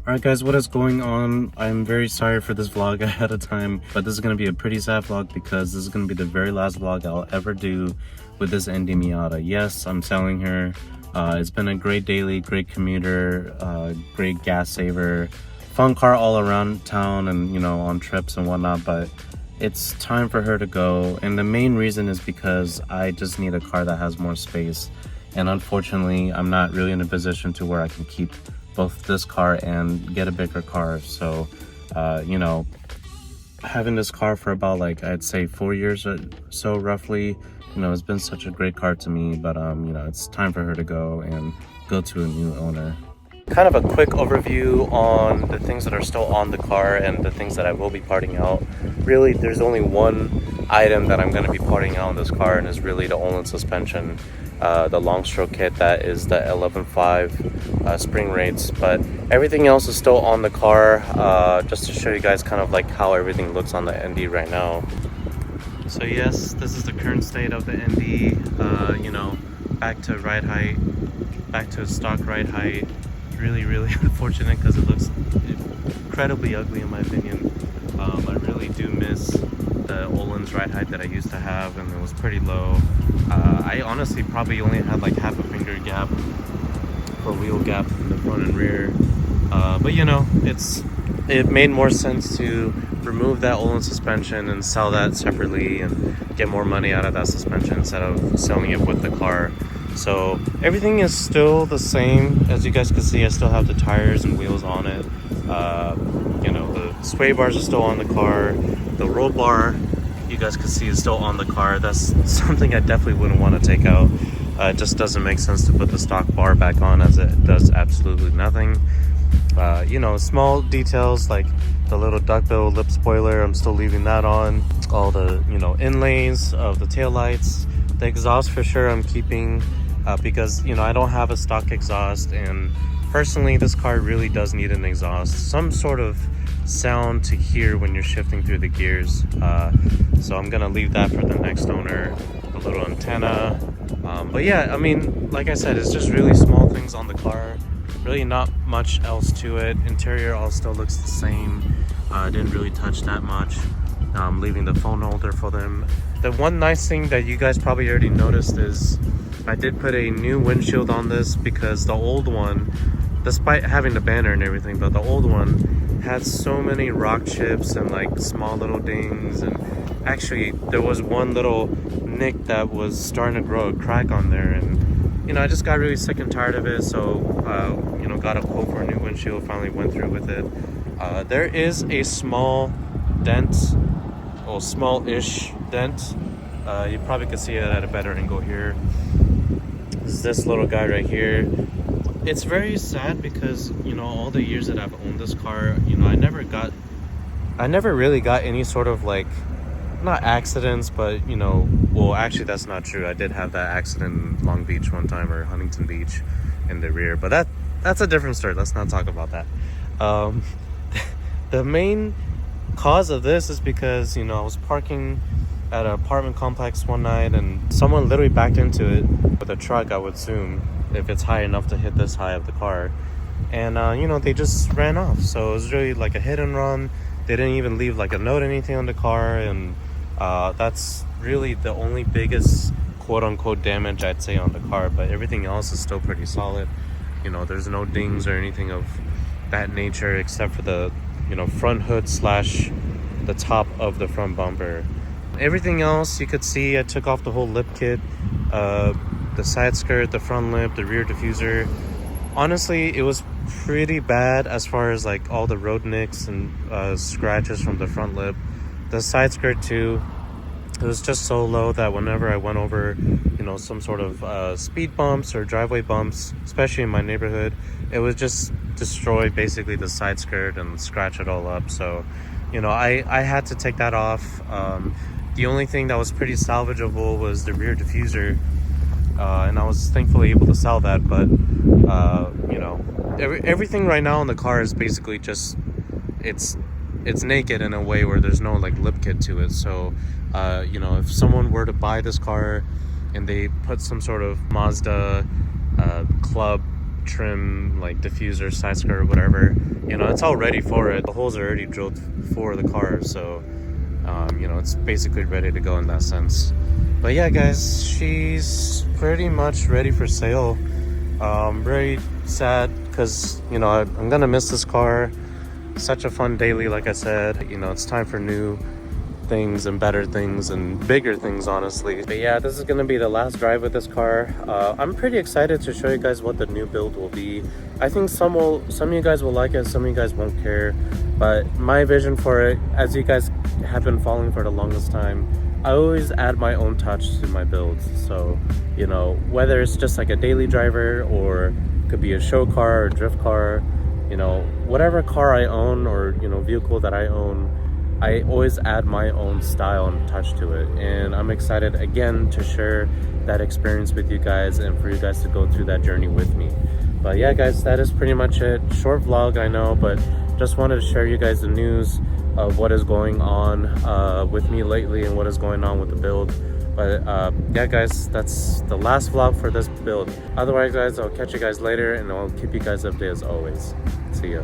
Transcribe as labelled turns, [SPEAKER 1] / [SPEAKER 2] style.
[SPEAKER 1] Alright guys, what is going on? I'm very sorry for this vlog ahead of time, but this is going to be a pretty sad vlog because this is going to be the very last vlog I'll ever do with this ND Miata. Yes, I'm selling her. It's been a great daily, great commuter, great gas saver, fun car all around town and, you know, on trips and whatnot, but it's time for her to go. And the main reason is because I just need a car that has more space. And unfortunately, I'm not really in a position to where I can keep both this car and get a bigger car. So you know, having this car for about, like, I'd say 4 years or so roughly, you know, it's been such a great car to me, but you know, it's time for her to go and go to a new owner. Kind of a quick overview on the things that are still on the car and the things that I will be parting out. Really, there's only one item that I'm going to be parting out on this car, and is really the Olin suspension, the long stroke kit that is the 11.5 spring rates, but everything else is still on the car, just to show you guys kind of like how everything looks on the ND right now. So yes, this is the current state of the ND. You know, back to ride height, back to stock ride height. Really unfortunate because it looks incredibly ugly in my opinion. I really do miss the Olin's ride height that I used to have, and it was pretty low. I honestly probably only had like half a finger gap for wheel gap in the front and rear, but you know, it made more sense to remove that Olin suspension and sell that separately and get more money out of that suspension instead of selling it with the car. So everything is still the same. As you guys can see, I still have the tires and wheels on it. You know, the sway bars are still on the car. The roll bar, you guys can see, is still on the car. That's something I definitely wouldn't want to take out. It just doesn't make sense to put the stock bar back on, as it does absolutely nothing. You know, small details like the little duckbill lip spoiler, I'm still leaving that on. All the, you know, inlays of the taillights. The exhaust for sure I'm keeping, because, you know, I don't have a stock exhaust, and personally this car really does need an exhaust, some sort of sound to hear when you're shifting through the gears. So I'm gonna leave that for the next owner. A little antenna, but yeah, I mean, like I said, it's just really small things on the car, really not much else to it. Interior all still looks the same. Didn't really touch that much. Leaving the phone holder for them. The one nice thing that you guys probably already noticed is I did put a new windshield on this, because the old one, despite having the banner and everything, but the old one had so many rock chips and like small little dings, and actually there was one little nick that was starting to grow a crack on there, and you know, I just got really sick and tired of it. So you know, got a quote for a new windshield, finally went through with it. There is a small dent, or small-ish dent. You probably could see it at a better angle here. This is this little guy right here. It's very sad because, you know, all the years that I've owned this car, you know, I never really got any sort of, like, not accidents, but, you know, well, actually that's not true. I did have that accident in Long Beach one time, or Huntington Beach, in the rear, but that's a different story. Let's not talk about that. The main cause of this is because, you know, I was parking at an apartment complex one night, and someone literally backed into it with a truck, I would assume, if it's high enough to hit this high of the car, and you know, they just ran off. So it was really like a hit and run. They didn't even leave like a note or anything on the car, and that's really the only biggest quote-unquote damage I'd say on the car, but everything else is still pretty solid. You know, there's no dings or anything of that nature, except for the, you know, front hood slash the top of the front bumper. Everything else you could see, I took off the whole lip kit, the side skirt, the front lip, the rear diffuser. Honestly, it was pretty bad as far as like all the road nicks and scratches from the front lip. The side skirt too, it was just so low that whenever I went over, you know, some sort of speed bumps or driveway bumps, especially in my neighborhood, it would just destroy basically the side skirt and scratch it all up. So, you know, I had to take that off. The only thing that was pretty salvageable was the rear diffuser, and I was thankfully able to sell that. But you know, everything right now in the car is basically just it's naked in a way where there's no like lip kit to it. So you know, if someone were to buy this car and they put some sort of Mazda club trim, like diffuser, side skirt, or whatever, you know, it's all ready for it. The holes are already drilled for the car, so you know, it's basically ready to go in that sense. But yeah, guys, she's pretty much ready for sale. Very sad because, you know, I'm gonna miss this car. Such a fun daily, like I said. You know, it's time for new things and better things and bigger things, honestly. But yeah, this is gonna be the last drive with this car. I'm pretty excited to show you guys what the new build will be. I think some of you guys will like it, some of you guys won't care, but my vision for it, as you guys have been following for the longest time, I always add my own touch to my builds. So, you know, whether it's just like a daily driver or it could be a show car or drift car, you know, whatever car I own or, you know, vehicle that I own, I always add my own style and touch to it. And I'm excited again to share that experience with you guys and for you guys to go through that journey with me. But yeah, guys, that is pretty much it. Short vlog, I know, but just wanted to share you guys the news of what is going on with me lately and what is going on with the build. But yeah, guys, that's the last vlog for this build. Otherwise, guys, I'll catch you guys later and I'll keep you guys updated as always. See ya.